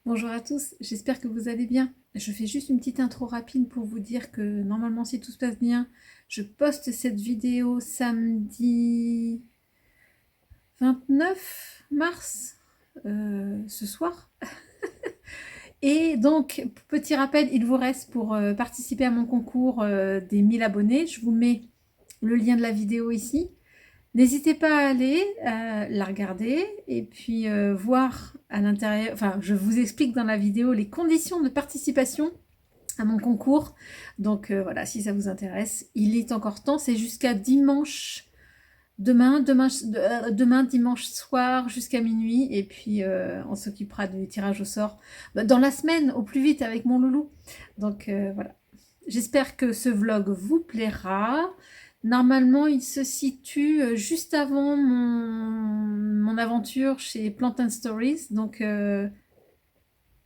Bonjour à tous, j'espère que vous allez bien. Je fais juste une petite intro rapide pour vous dire que normalement, si tout se passe bien, je poste cette vidéo samedi 29 mars, ce soir. Et donc, petit rappel, il vous reste pour participer à mon concours des 1000 abonnés. Je vous mets le lien de la vidéo ici. N'hésitez pas à aller la regarder et puis voir à l'intérieur, enfin je vous explique dans la vidéo les conditions de participation à mon concours. Donc voilà, si ça vous intéresse, il est encore temps, c'est jusqu'à dimanche, demain dimanche soir jusqu'à minuit et puis on s'occupera du tirage au sort dans la semaine au plus vite avec mon loulou. Donc voilà. J'espère que ce vlog vous plaira. Normalement, il se situe juste avant mon aventure chez Plant and Stories, donc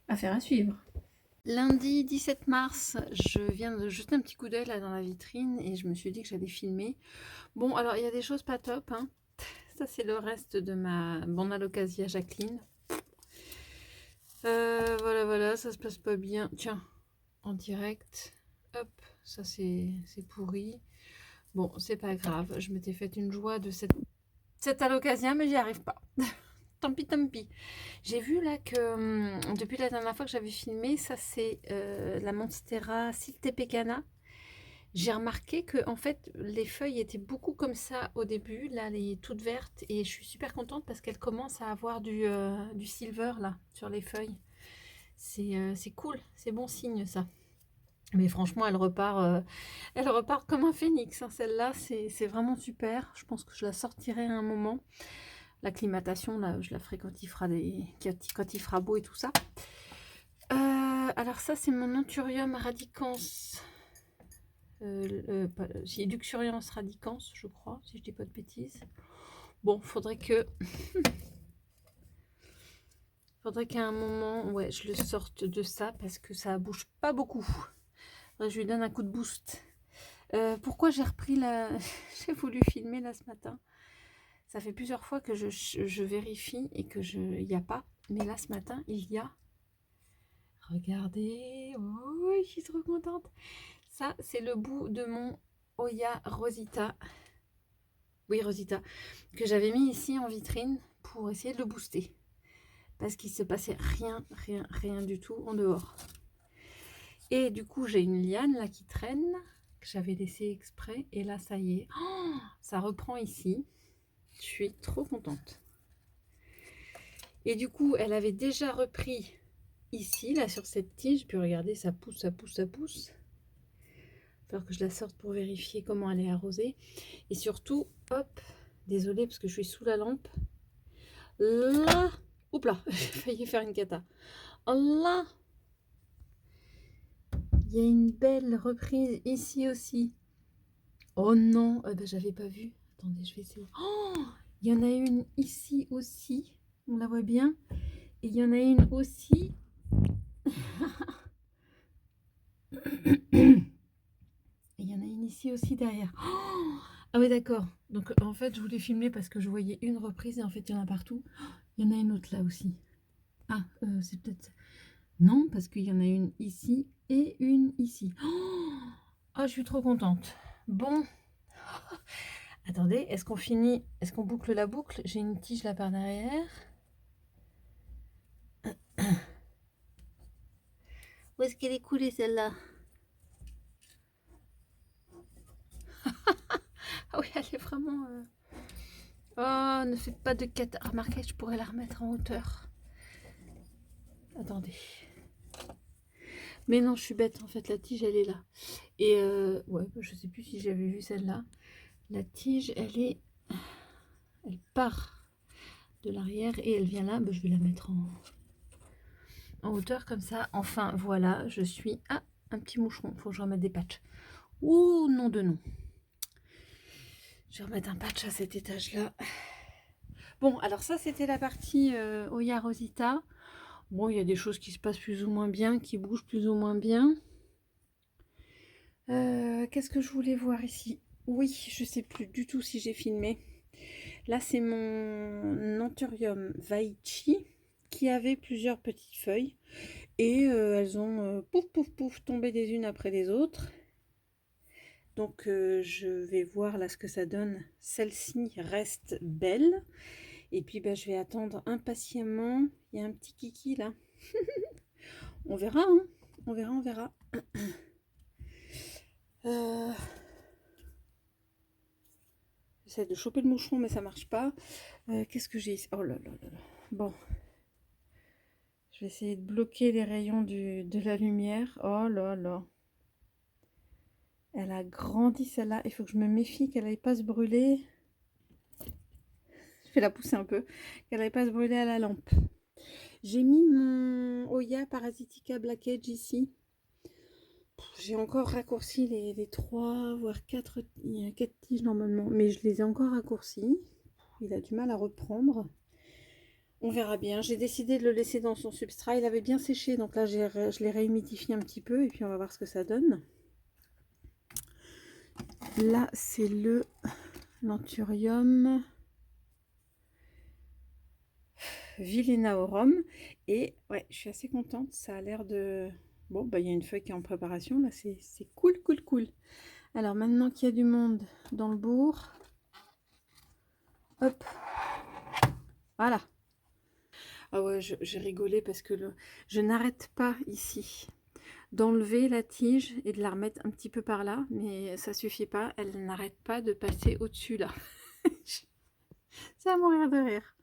affaire à suivre. Lundi 17 mars, je viens de jeter un petit coup d'œil là dans la vitrine et je me suis dit que j'allais filmer. Bon, alors il y a des choses pas top, hein. Ça, c'est le reste de ma bande Alocasia Jacqueline. Voilà, ça se passe pas bien. Tiens, en direct. Hop, ça c'est pourri. Bon, c'est pas grave. Je m'étais fait une joie de cette Alocasia, mais j'y arrive pas. Tant pis, tant pis. J'ai vu là que depuis la dernière fois que j'avais filmé, ça c'est la Monstera siltepecana. J'ai remarqué que en fait les feuilles étaient beaucoup comme ça au début, là les toutes vertes, et je suis super contente parce qu'elle commence à avoir du silver là sur les feuilles. C'est cool, c'est bon signe ça. Mais franchement, elle repart comme un phénix, hein. Celle-là, c'est vraiment super. Je pense que je la sortirai à un moment. L'acclimatation, là, je la ferai quand il fera quand il fera beau et tout ça. Alors ça, c'est mon Anthurium radicans. C'est Luxurians radicans, je crois, si je dis pas de bêtises. Bon, faudrait qu'à un moment, ouais, je le sorte de ça parce que ça bouge pas beaucoup. Je lui donne un coup de boost. Pourquoi j'ai repris la... j'ai voulu filmer là ce matin. Ça fait plusieurs fois que je vérifie et que il n'y a pas. Mais là ce matin, il y a. Regardez. Oh, je suis trop contente. Ça, c'est le bout de mon Oya Rosita. Oui, Rosita. Que j'avais mis ici en vitrine pour essayer de le booster. Parce qu'il se passait rien du tout en dehors. Et du coup, j'ai une liane là qui traîne, que j'avais laissée exprès. Et là, ça y est. Oh, ça reprend ici. Je suis trop contente. Et du coup, elle avait déjà repris ici, là, sur cette tige. Puis regardez, ça pousse. Il va falloir que je la sorte pour vérifier comment elle est arrosée. Et surtout, hop, désolée parce que je suis sous la lampe. Là, oups là, j'ai failli faire une cata. Là, il y a une belle reprise ici aussi. Oh non, j'avais pas vu. Attendez, je vais essayer. Oh, il y en a une ici aussi. On la voit bien. Et il y en a une aussi. Et il y en a une ici aussi derrière. Oh, ah oui, d'accord. Donc en fait, je voulais filmer parce que je voyais une reprise et en fait, il y en a partout. Il y en a une autre là aussi. Ah, c'est peut-être... Non, parce qu'il y en a une ici et une ici. Oh, ah, je suis trop contente. Bon. Attendez, est-ce qu'on finit? Est-ce qu'on boucle la boucle? J'ai une tige là par derrière. Où est-ce qu'elle est coulée celle-là? Ah oui, elle est vraiment... Oh, ne faites pas de cata. Remarquez, je pourrais la remettre en hauteur. Attendez. Mais non, je suis bête, en fait, la tige, elle est là. Et ouais, je sais plus si j'avais vu celle-là. La tige, elle part de l'arrière et elle vient là. Je vais la mettre en hauteur comme ça. Enfin, voilà, je suis... Ah, un petit moucheron, faut que je remette des patchs. Ouh, nom de nom. Je vais remettre un patch à cet étage-là. Bon, alors ça, c'était la partie Oya Rosita. Bon, il y a des choses qui se passent plus ou moins bien, qui bougent plus ou moins bien. Qu'est-ce que je voulais voir ici? Oui, je sais plus du tout si j'ai filmé. Là, c'est mon Anthurium Vaichi qui avait plusieurs petites feuilles. Et elles ont pouf pouf pouf tombé les unes après les autres. Donc je vais voir là ce que ça donne. Celle-ci reste belle. Et puis bah, je vais attendre impatiemment. Il y a un petit kiki là. On verra, hein. On verra, on verra. J'essaie de choper le moucheron mais ça marche pas. Qu'est-ce que j'ai ici? Oh là là là là. Bon. Je vais essayer de bloquer les rayons de la lumière. Oh là là. Elle a grandi celle-là. Il faut que je me méfie qu'elle n'aille pas se brûler. Je vais la pousser un peu. Qu'elle n'aille pas se brûler à la lampe. J'ai mis mon Oya Parasitica Black Edge ici. J'ai encore raccourci les 3, voire 4. Il y a 4 tiges normalement. Mais je les ai encore raccourcis. Il a du mal à reprendre. On verra bien. J'ai décidé de le laisser dans son substrat. Il avait bien séché. Donc là, je l'ai réhumidifié un petit peu. Et puis on va voir ce que ça donne. Là, c'est le Lanturium Villénaorum. Et ouais, je suis assez contente. Ça a l'air de... Bon, bah, il y a une feuille qui est en préparation. Là, c'est cool, cool, cool. Alors, maintenant qu'il y a du monde dans le bourg. Hop. Voilà. Ah ouais, j'ai rigolé parce que je n'arrête pas ici d'enlever la tige et de la remettre un petit peu par là. Mais ça suffit pas. Elle n'arrête pas de passer au-dessus, là. C'est à mourir de rire.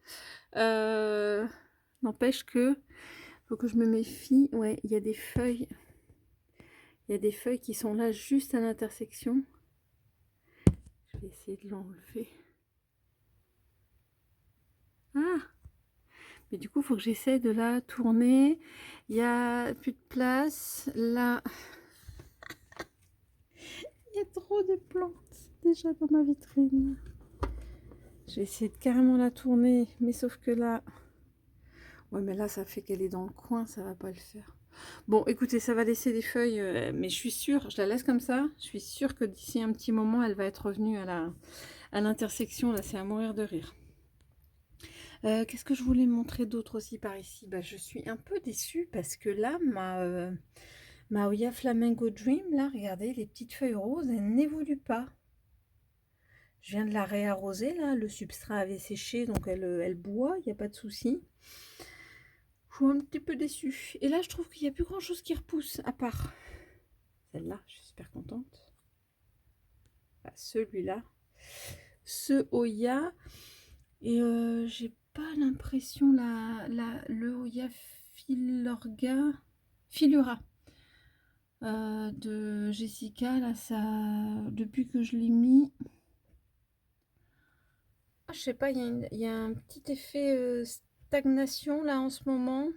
N'empêche que faut que je me méfie. Ouais, il y a des feuilles. Il y a des feuilles qui sont là juste à l'intersection. Je vais essayer de l'enlever. Ah! Mais du coup, il faut que j'essaie de la tourner. Il n'y a plus de place. Là, il y a trop de plantes déjà dans ma vitrine. Je vais essayer de carrément la tourner. Mais sauf que là... Ouais, mais là, ça fait qu'elle est dans le coin. Ça va pas le faire. Bon, écoutez, ça va laisser des feuilles. Mais je suis sûre, je la laisse comme ça. Je suis sûre que d'ici un petit moment, elle va être revenue à l'intersection. Là, c'est à mourir de rire. Qu'est-ce que je voulais montrer d'autre aussi par ici? Bah, je suis un peu déçue parce que là, ma Oya Flamingo Dream, là, regardez, les petites feuilles roses, elles n'évoluent pas. Je viens de la réarroser, là, le substrat avait séché, donc elle boit, il n'y a pas de souci. Je suis un petit peu déçue. Et là, je trouve qu'il n'y a plus grand-chose qui repousse, à part celle-là, je suis super contente. Enfin, celui-là. Ce Oya. Et j'ai pas l'impression le Oya Philura de Jessica là, ça depuis que je l'ai mis, je sais pas, il y a un petit effet stagnation là en ce moment.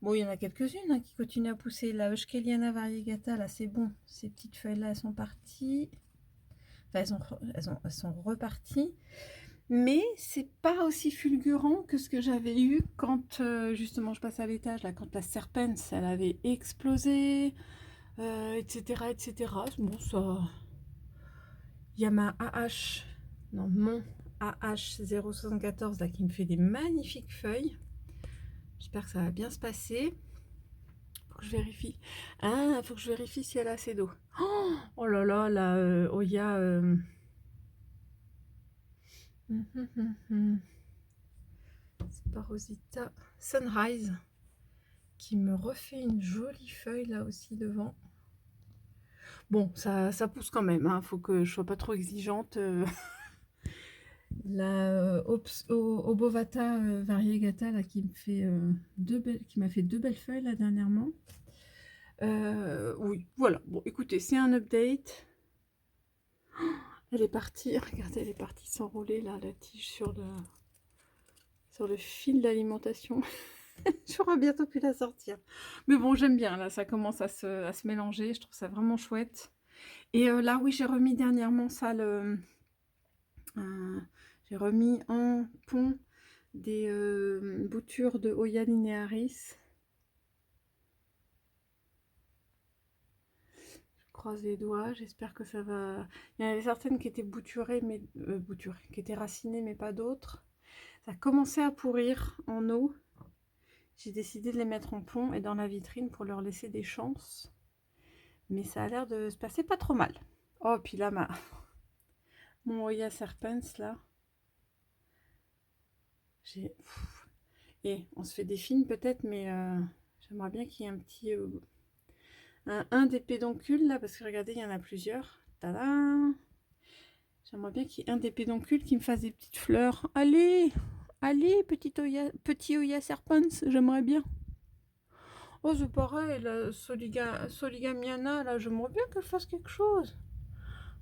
Bon, il y en a quelques-unes hein, qui continuent à pousser. La Euskeliana variegata là, c'est bon, ces petites feuilles là elles sont parties, enfin elles sont reparties. Mais c'est pas aussi fulgurant que ce que j'avais eu quand justement je passe à l'étage, là, quand la Serpens elle avait explosé, etc., etc. Bon, ça. Il y a ma AH, non, mon AH074 là qui me fait des magnifiques feuilles. J'espère que ça va bien se passer. Faut que je vérifie. Ah, faut que je vérifie si elle a assez d'eau. Oh là là, la Oya. C'est pas Rosita Sunrise qui me refait une jolie feuille là aussi devant. Bon, ça pousse quand même, hein. Faut que je sois pas trop exigeante. La Obovata variegata là qui me fait qui m'a fait deux belles feuilles là dernièrement. Oui, voilà. Bon, écoutez, c'est un update. Oh, elle est partie. Regardez, elle est partie s'enrouler là, la tige sur le fil d'alimentation. J'aurai bientôt pu la sortir. Mais bon, j'aime bien. Là, ça commence à se mélanger. Je trouve ça vraiment chouette. Et là, oui, j'ai remis dernièrement ça, j'ai remis en pont des boutures de Oya linearis. Je croise les doigts. J'espère que ça va... Il y en avait certaines qui étaient bouturées, mais qui étaient racinées, mais pas d'autres. Ça commençait à pourrir en eau. J'ai décidé de les mettre en pont et dans la vitrine pour leur laisser des chances. Mais ça a l'air de se passer pas trop mal. Oh, puis là, mon Oya Serpens, là. Et on se fait des films peut-être, mais j'aimerais bien qu'il y ait un petit... un des pédoncules, là, parce que regardez, il y en a plusieurs. Tada! J'aimerais bien qu'il y ait un des pédoncules qui me fasse des petites fleurs. Allez! Allez, petit Oya Serpens, j'aimerais bien. Oh, c'est pareil, la Soligamiana, là, j'aimerais bien qu'elle fasse quelque chose.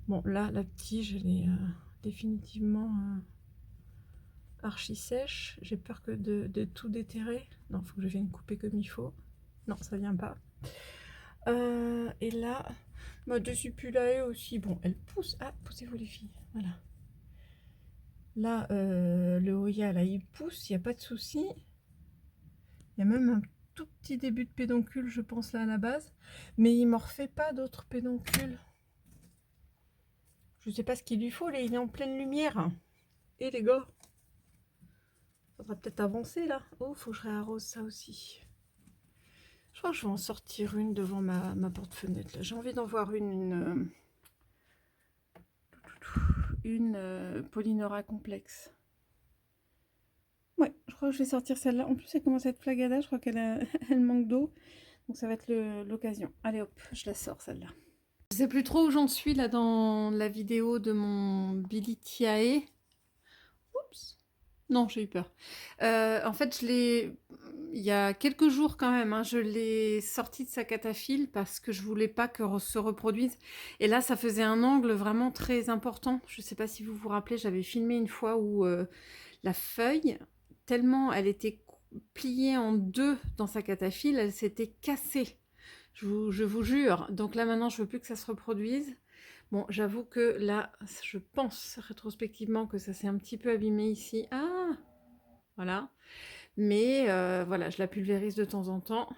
Bon, là, la petite, je l'ai définitivement archi sèche. J'ai peur que de tout déterrer. Non, il faut que je vienne couper comme il faut. Non, ça vient pas. Et là, ma Desupulae aussi. Bon, elle pousse. Ah, poussez-vous les filles. Voilà. Là, le Oya, là, il pousse, il n'y a pas de souci. Il y a même un tout petit début de pédoncule, je pense, là, à la base. Mais il ne m'en refait pas d'autres pédoncules. Je sais pas ce qu'il lui faut, là, il est en pleine lumière. Et les gars, faudra peut-être avancer, là. Oh, faut que je réarrose ça aussi. Je crois que je vais en sortir une devant ma porte-fenêtre. J'ai envie d'en voir une Polynora complexe. Ouais, je crois que je vais sortir celle-là. En plus, elle commence à être flagada. Je crois qu'elle elle manque d'eau. Donc, ça va être l'occasion. Allez, hop, je la sors, celle-là. Je sais plus trop où j'en suis, là, dans la vidéo de mon Bilitiae. Oups. Non, j'ai eu peur. En fait, il y a quelques jours quand même, hein, je l'ai sorti de sa cataphylle parce que je voulais pas que se reproduise. Et là, ça faisait un angle vraiment très important. Je sais pas si vous vous rappelez, j'avais filmé une fois où la feuille, tellement elle était pliée en deux dans sa cataphylle, elle s'était cassée. Je vous jure. Donc là, maintenant, je veux plus que ça se reproduise. Bon, j'avoue que là, je pense rétrospectivement que ça s'est un petit peu abîmé ici. Ah, voilà. Mais voilà, je la pulvérise de temps en temps.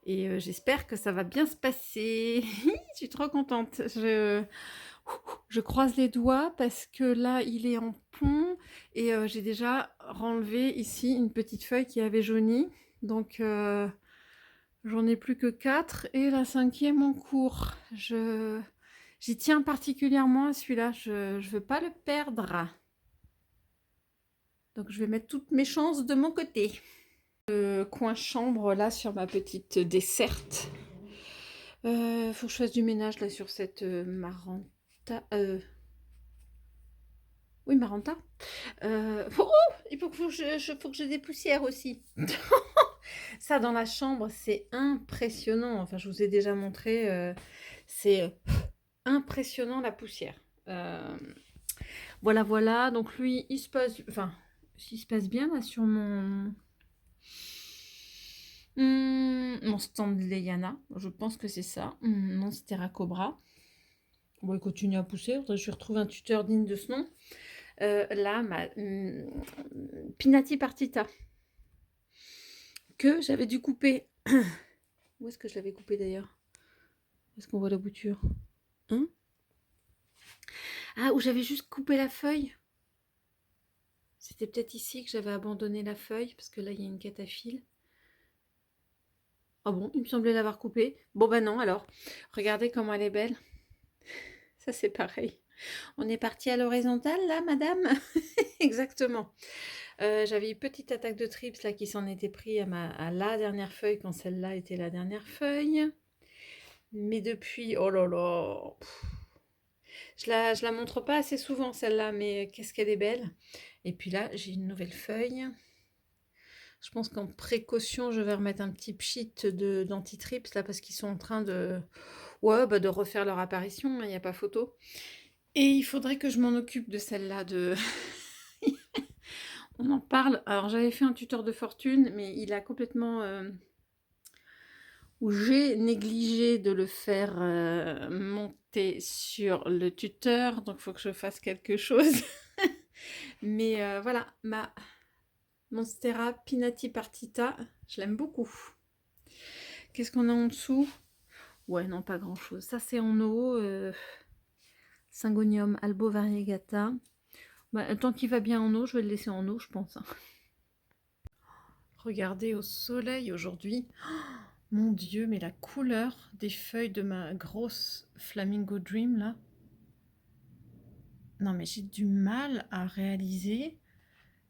Et j'espère que ça va bien se passer. Je suis trop contente. Je croise les doigts parce que là, il est en pont. Et j'ai déjà renlevé ici une petite feuille qui avait jauni. Donc, j'en ai plus que 4. Et la 5e en cours. J'y tiens particulièrement à celui-là. Je ne veux pas le perdre. Donc, je vais mettre toutes mes chances de mon côté. Le coin chambre, là, sur ma petite desserte. Faut que je fasse du ménage, là, sur cette Maranta. Oui, Maranta. Oh, il faut que j'ai des poussières aussi. Ça, dans la chambre, c'est impressionnant. Enfin, je vous ai déjà montré. C'est impressionnant, la poussière. Voilà, voilà. Donc, lui, il se passe... Enfin, il se passe bien, là, sur mon stand Leiana. Je pense que c'est ça. Monstera Cobra. Bon, il continue à pousser. Je retrouve un tuteur digne de ce nom. Là, ma Pinati Partita. Que j'avais dû couper. Où est-ce que je l'avais coupé d'ailleurs? Où est-ce qu'on voit la bouture? Hein? Ah, où j'avais juste coupé la feuille. C'était peut-être ici que j'avais abandonné la feuille, parce que là, il y a une cataphylle. Ah bon, il me semblait l'avoir coupée. Bon, ben non, alors. Regardez comment elle est belle. Ça, c'est pareil. On est parti à l'horizontale, là, madame? Exactement. J'avais une petite attaque de trips, là, qui s'en était pris à la dernière feuille, quand celle-là était la dernière feuille. Mais depuis, oh là là, je la montre pas assez souvent, celle-là, mais qu'est-ce qu'elle est belle. Et puis là, j'ai une nouvelle feuille. Je pense qu'en précaution, je vais remettre un petit pchit d'anti-trips, là, parce qu'ils sont en train de, ouais, bah, de refaire leur apparition, il n'y a pas photo. Et il faudrait que je m'en occupe de celle-là, On en parle. Alors, j'avais fait un tuteur de fortune, mais il a complètement... où j'ai négligé de le faire monter sur le tuteur. Donc, il faut que je fasse quelque chose. Mais voilà, ma Monstera Pinati Partita, je l'aime beaucoup. Qu'est-ce qu'on a en dessous? Ouais, non, pas grand-chose. Ça, c'est en eau. Syngonium Albo Variegata. Bah, tant qu'il va bien en eau, je vais le laisser en eau, je pense. Regardez au soleil aujourd'hui. Oh, mon Dieu, mais la couleur des feuilles de ma grosse Flamingo Dream là. Non mais j'ai du mal à réaliser.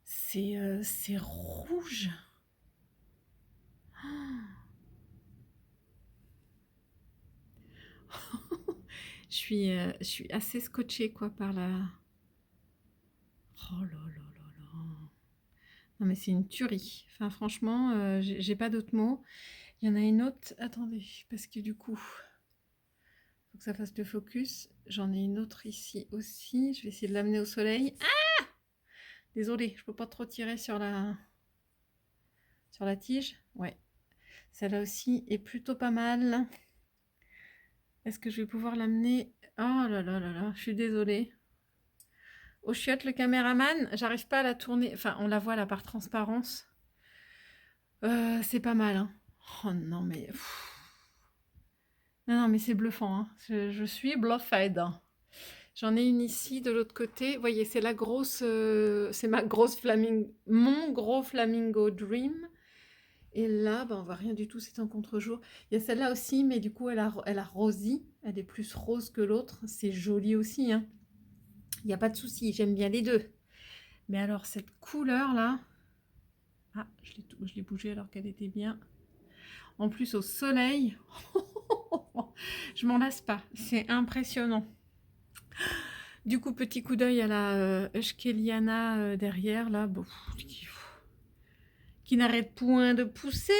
C'est rouge. Je suis assez scotchée quoi par la... Oh là là là là. Non mais c'est une tuerie. Enfin franchement, j'ai pas d'autres mots. Il y en a une autre. Attendez, parce que du coup, faut que ça fasse le focus. J'en ai une autre ici aussi. Je vais essayer de l'amener au soleil. Ah! Désolée, je peux pas trop tirer sur la tige. Ouais. Celle-là aussi est plutôt pas mal. Est-ce que je vais pouvoir l'amener? Oh là là là là, je suis désolée. Au chiotte, le caméraman, j'arrive pas à la tourner. Enfin, on la voit là par transparence. C'est pas mal, hein. Oh non, mais... Non, non, mais c'est bluffant, hein. Je suis bluffée. J'en ai une ici, de l'autre côté. Vous voyez, c'est la grosse... c'est ma grosse flamingo... Mon gros Flamingo Dream. Et là, ben, on voit rien du tout, c'est en contre-jour. Il y a celle-là aussi, mais du coup, elle a rosi. Elle est plus rose que l'autre. C'est joli aussi, hein. Il n'y a pas de souci, j'aime bien les deux. Mais alors, cette couleur-là... Ah, je l'ai bougée alors qu'elle était bien. En plus, au soleil, je m'en lasse pas. C'est impressionnant. Du coup, petit coup d'œil à la Euskeliana derrière, là, bon, qui n'arrête point de pousser.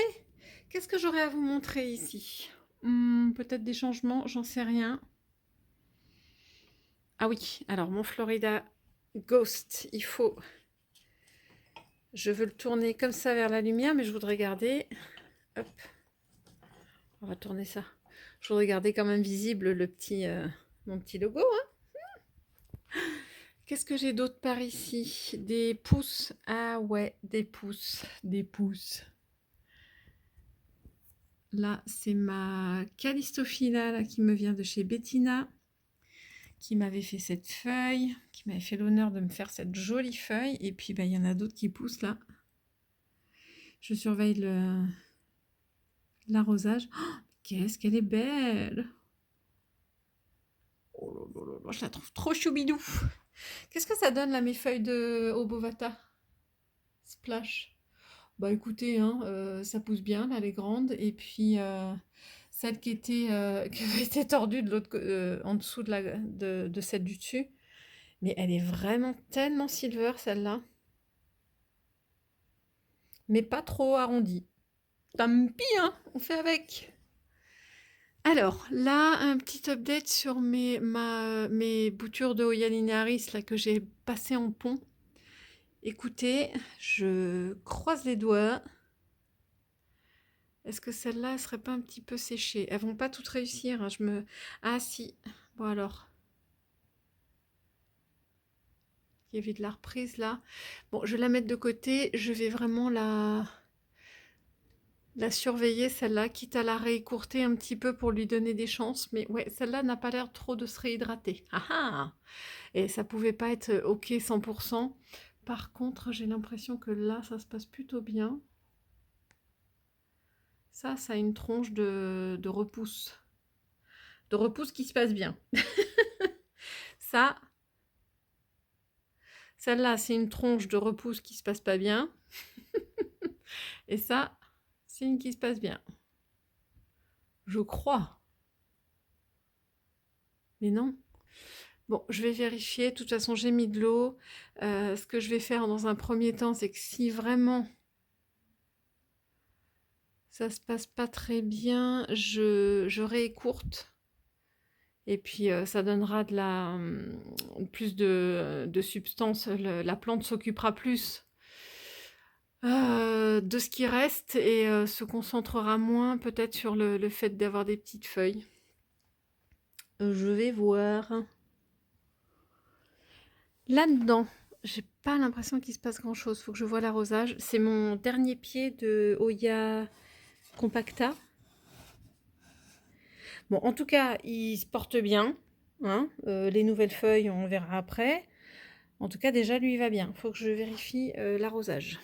Qu'est-ce que j'aurais à vous montrer ici? Peut-être des changements, j'en sais rien. Ah oui, alors mon Florida Ghost, il faut... Je veux le tourner comme ça vers la lumière, mais je voudrais garder... Hop. On va tourner ça. Je voudrais garder quand même visible le petit, mon petit logo. Hein. Qu'est-ce que j'ai d'autre par ici? Des pousses. Ah ouais, des pousses. Des pousses. Là, c'est ma Callistophila là, qui me vient de chez Bettina, qui m'avait fait cette feuille, qui m'avait fait l'honneur de me faire cette jolie feuille. Et puis, bah, il y en a d'autres qui poussent là. Je surveille l'arrosage. Oh, qu'est-ce qu'elle est belle! Oh là là là là, je la trouve trop choubidou. Qu'est-ce que ça donne là mes feuilles de Obovata Splash? Bah écoutez, hein, ça pousse bien, là, elle est grande. Et puis celle qui avait été tordue de en dessous de celle du dessus. Mais elle est vraiment tellement silver celle-là. Mais pas trop arrondie. Tant pis, hein, on fait avec. Alors, là, un petit update sur mes boutures de Hoya linearis là, que j'ai passées en pont. Écoutez, je croise les doigts. Est-ce que celle-là, elle serait pas un petit peu séchée? Elles vont pas toutes réussir. Hein, Ah si. Bon alors. Il y avait de la reprise là. Bon, je vais la mettre de côté. Je vais vraiment la surveiller, celle-là, quitte à la réécourter un petit peu pour lui donner des chances. Mais ouais, celle-là n'a pas l'air trop de se réhydrater. Ah ah! Et ça pouvait pas être OK 100%. Par contre, j'ai l'impression que là, ça se passe plutôt bien. Ça a une tronche de repousse. De repousse qui se passe bien. Ça, celle-là, c'est une tronche de repousse qui se passe pas bien. Et ça, c'est une qui se passe bien. Je crois. Mais non. Bon, je vais vérifier. De toute façon, j'ai mis de l'eau. Ce que je vais faire dans un premier temps, c'est que si vraiment ça se passe pas très bien, je réécourte. Et puis ça donnera plus de substance. La plante s'occupera plus de ce qui reste et se concentrera moins peut-être sur le fait d'avoir des petites feuilles. Je vais voir. Là-dedans, j'ai pas l'impression qu'il se passe grand-chose. Faut que je voie l'arrosage. C'est mon dernier pied de Hoya Compacta. Bon, en tout cas, il se porte bien. Hein. Les nouvelles feuilles, on verra après. En tout cas, déjà, lui, il va bien. Faut que je vérifie l'arrosage.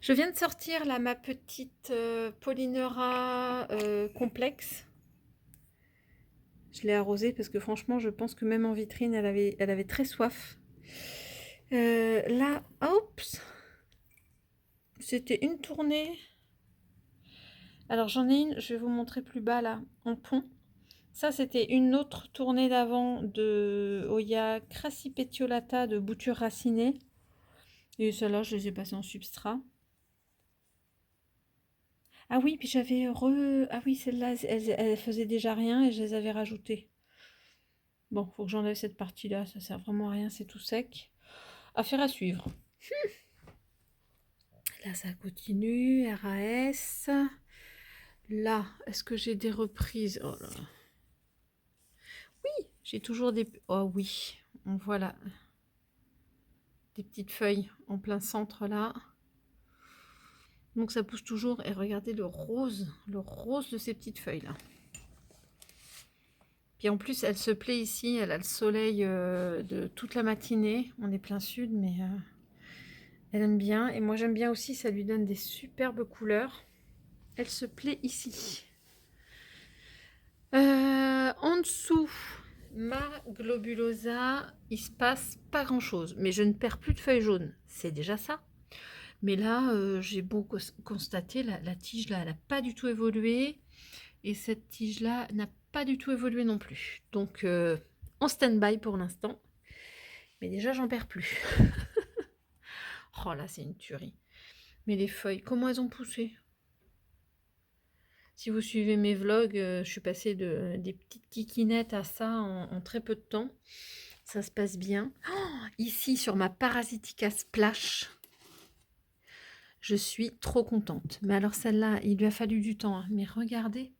Je viens de sortir là ma petite Polynera complexe. Je l'ai arrosée parce que franchement, je pense que même en vitrine, elle avait très soif. Là, oups, c'était une tournée. Alors j'en ai une, je vais vous montrer plus bas là, en pont. Ça, c'était une autre tournée d'avant de Oya Crassipetiolata de bouture racinée. Et celle-là, je les ai passées en substrat. Ah oui, puis j'avais Ah oui, celle-là, elle faisait déjà rien et je les avais rajoutées. Bon, faut que j'enlève cette partie-là, ça sert vraiment à rien, c'est tout sec. Affaire à suivre. Là, ça continue, RAS. Là, est-ce que j'ai des reprises? Oh là. Oui, j'ai toujours des... Oh oui, on voit là des petites feuilles en plein centre là. Donc ça pousse toujours. Et regardez le rose de ces petites feuilles là. Puis en plus, elle se plaît ici, elle a le soleil de toute la matinée. On est plein sud, mais elle aime bien. Et moi j'aime bien aussi, ça lui donne des superbes couleurs. Elle se plaît ici. En dessous, ma globulosa, il se passe pas grand chose. Mais je ne perds plus de feuilles jaunes. C'est déjà ça. Mais là, j'ai beau constater, la tige là, elle n'a pas du tout évolué. Et cette tige là n'a pas du tout évolué non plus. Donc en stand-by pour l'instant. Mais déjà, j'en perds plus. Oh là, c'est une tuerie. Mais les feuilles, comment elles ont poussé? Si vous suivez mes vlogs, je suis passée des petites kikinettes à ça en très peu de temps. Ça se passe bien. Oh, ici, sur ma Parasitica Splash, je suis trop contente. Mais alors celle-là, il lui a fallu du temps. Hein. Mais regardez.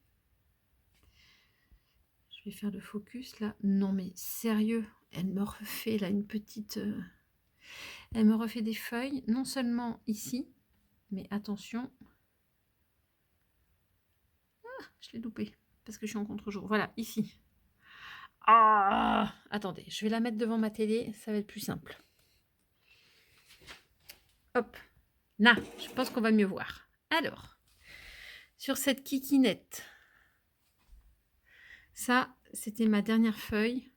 Je vais faire le focus là. Non mais sérieux, elle me refait là une petite... Elle me refait des feuilles, non seulement ici, mais attention. Ah, je l'ai loupé parce que je suis en contre-jour. Voilà, ici. Ah, attendez, je vais la mettre devant ma télé, ça va être plus simple. Hop, là, je pense qu'on va mieux voir. Alors, sur cette kikinette, ça, c'était ma dernière feuille.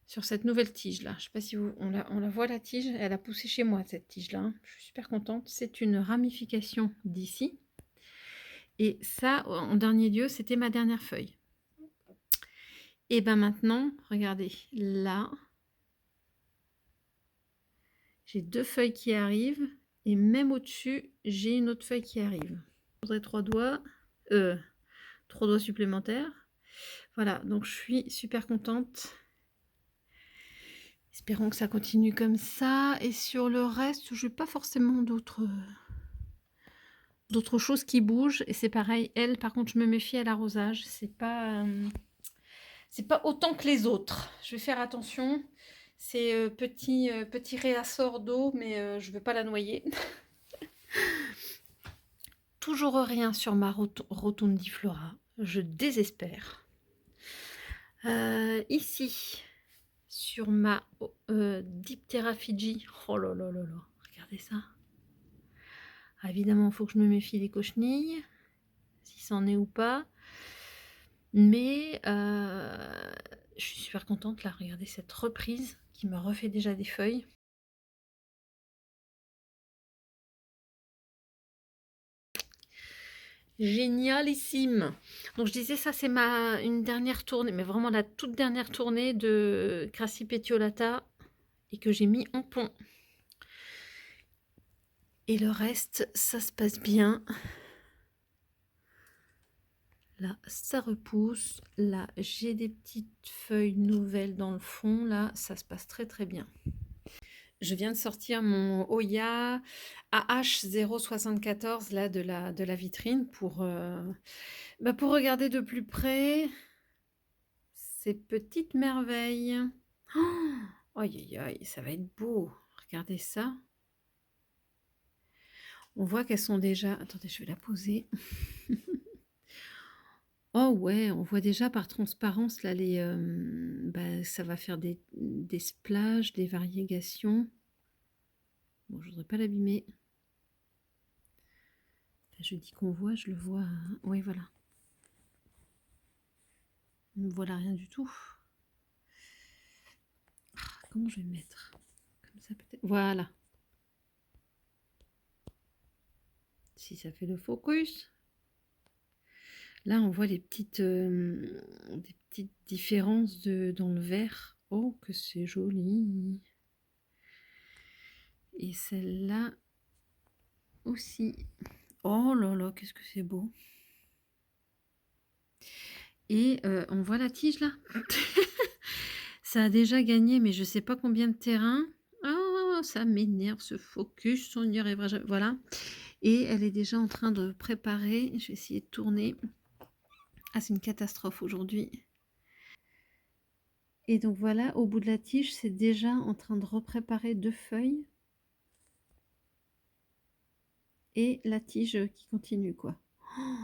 Sur cette nouvelle tige là, je ne sais pas si on la voit la tige, elle a poussé chez moi cette tige là, je suis super contente. C'est une ramification d'ici. Et ça, en dernier lieu, c'était ma dernière feuille. Et ben maintenant, regardez, là, j'ai deux feuilles qui arrivent. Et même au-dessus, j'ai une autre feuille qui arrive. Je voudrais trois doigts supplémentaires. Voilà, donc je suis super contente. Espérons que ça continue comme ça. Et sur le reste, je n'ai pas forcément d'autres choses qui bougent. Et c'est pareil, elle, par contre, je me méfie à l'arrosage. C'est pas autant que les autres. Je vais faire attention. C'est petit réassort d'eau, mais je ne veux pas la noyer. Toujours rien sur ma rotundiflora. Je désespère. Ici, sur ma Diptera Fiji. Oh là là là là. Regardez ça. Ah, évidemment, il faut que je me méfie des cochenilles. Si c'en est ou pas. Mais je suis super contente là. Regardez cette reprise qui me refait déjà des feuilles. Génialissime. Donc je disais ça c'est une dernière tournée, mais vraiment la toute dernière tournée de Crassipetiolata et que j'ai mis en pont. Et le reste, ça se passe bien. Là, ça repousse. Là, j'ai des petites feuilles nouvelles dans le fond. Là, ça se passe très très bien. Je viens de sortir mon Oya AH074 là, de la vitrine pour regarder de plus près ces petites merveilles. Oh, aïe aïe aïe, ça va être beau. Regardez ça. On voit qu'elles sont déjà... Attendez, je vais la poser. Oh ouais, on voit déjà par transparence là ça va faire des splashes, des variégations. Bon, je voudrais pas l'abîmer. Enfin, je dis qu'on voit, je le vois. Oui, voilà. Voilà, rien du tout. Comment je vais mettre? Comme ça peut-être. Voilà. Si ça fait le focus. Là, on voit des petites différences dans le vert. Oh, que c'est joli. Et celle-là aussi. Oh là là, qu'est-ce que c'est beau. Et on voit la tige là. Ça a déjà gagné, mais je sais pas combien de terrain. Oh, ça m'énerve ce focus, on n'y arrivera jamais. Voilà. Et elle est déjà en train de préparer. Je vais essayer de tourner. Ah, c'est une catastrophe aujourd'hui. Et donc voilà, au bout de la tige, c'est déjà en train de repréparer 2 feuilles. Et la tige qui continue, quoi. Oh,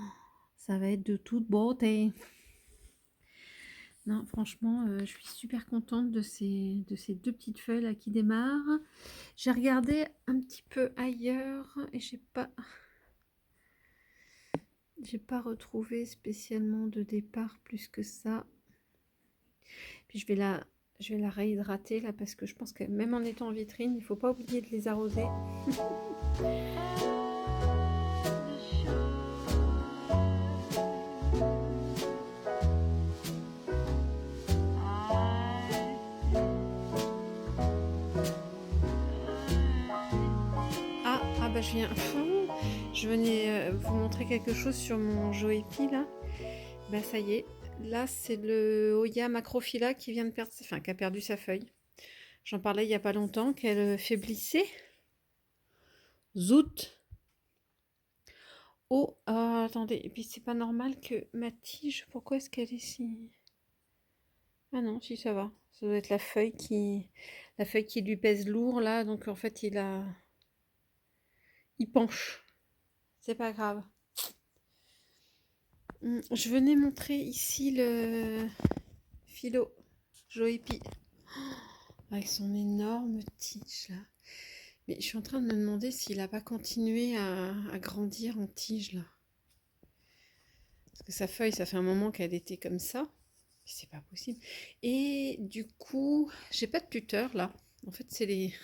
ça va être de toute beauté. Non, franchement, je suis super contente de ces 2 petites feuilles là qui démarrent. J'ai regardé un petit peu ailleurs et j'ai pas retrouvé spécialement de départ plus que ça. Puis je vais la réhydrater là parce que je pense que même en étant en vitrine, il faut pas oublier de les arroser. Bah je venais vous montrer quelque chose sur mon Joépi là. Bah ça y est, là c'est le Hoya Macrophylla qui vient de perdre, enfin qui a perdu sa feuille. J'en parlais il y a pas longtemps qu'elle faiblissait. Zout. Oh, attendez, et puis c'est pas normal que ma tige, pourquoi est-ce qu'elle est si... Ah non, si ça va. Ça doit être la feuille qui lui pèse lourd là, donc en fait il penche. C'est pas grave. Je venais montrer ici le Philo Joépi avec son énorme tige là. Mais je suis en train de me demander s'il n'a pas continué à grandir en tige là. Parce que sa feuille, ça fait un moment qu'elle était comme ça. C'est pas possible. Et du coup, j'ai pas de tuteur là. En fait, c'est les...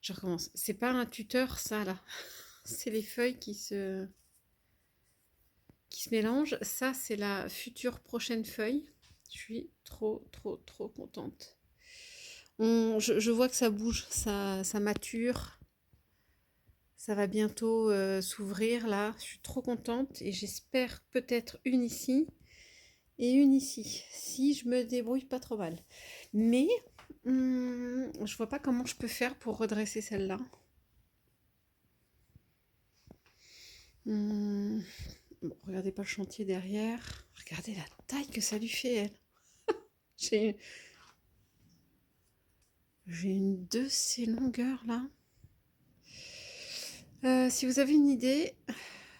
Je recommence. C'est pas un tuteur ça là. C'est les feuilles qui se mélangent. Ça, c'est la future prochaine feuille. Je suis trop contente. Je vois que ça bouge, ça mature. Ça va bientôt s'ouvrir là. Je suis trop contente et j'espère peut-être une ici et une ici. Si je me débrouille pas trop mal. Mais je vois pas comment je peux faire pour redresser celle-là. Bon, regardez pas le chantier derrière. Regardez la taille que ça lui fait, elle. J'ai une de ces longueurs là. Si vous avez une idée,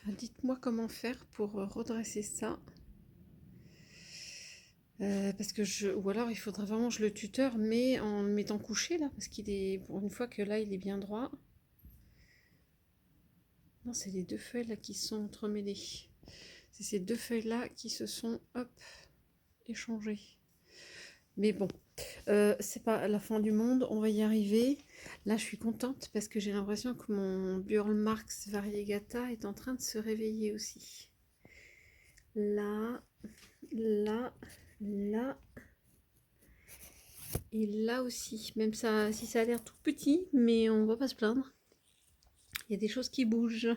dites-moi comment faire pour redresser ça. Parce que ou alors il faudrait vraiment que je le tuteur, mais en le mettant couché là, parce qu'il est, pour une fois que là il est bien droit. Non, c'est les 2 feuilles là qui sont entremêlées. C'est ces 2 feuilles là qui se sont, hop, échangées. Mais bon, c'est pas la fin du monde, on va y arriver. Là, je suis contente parce que j'ai l'impression que mon Burle Marx Variegata est en train de se réveiller aussi. Là, là, là. Et là aussi, même ça, si ça a l'air tout petit, mais on va pas se plaindre. Il y a des choses qui bougent.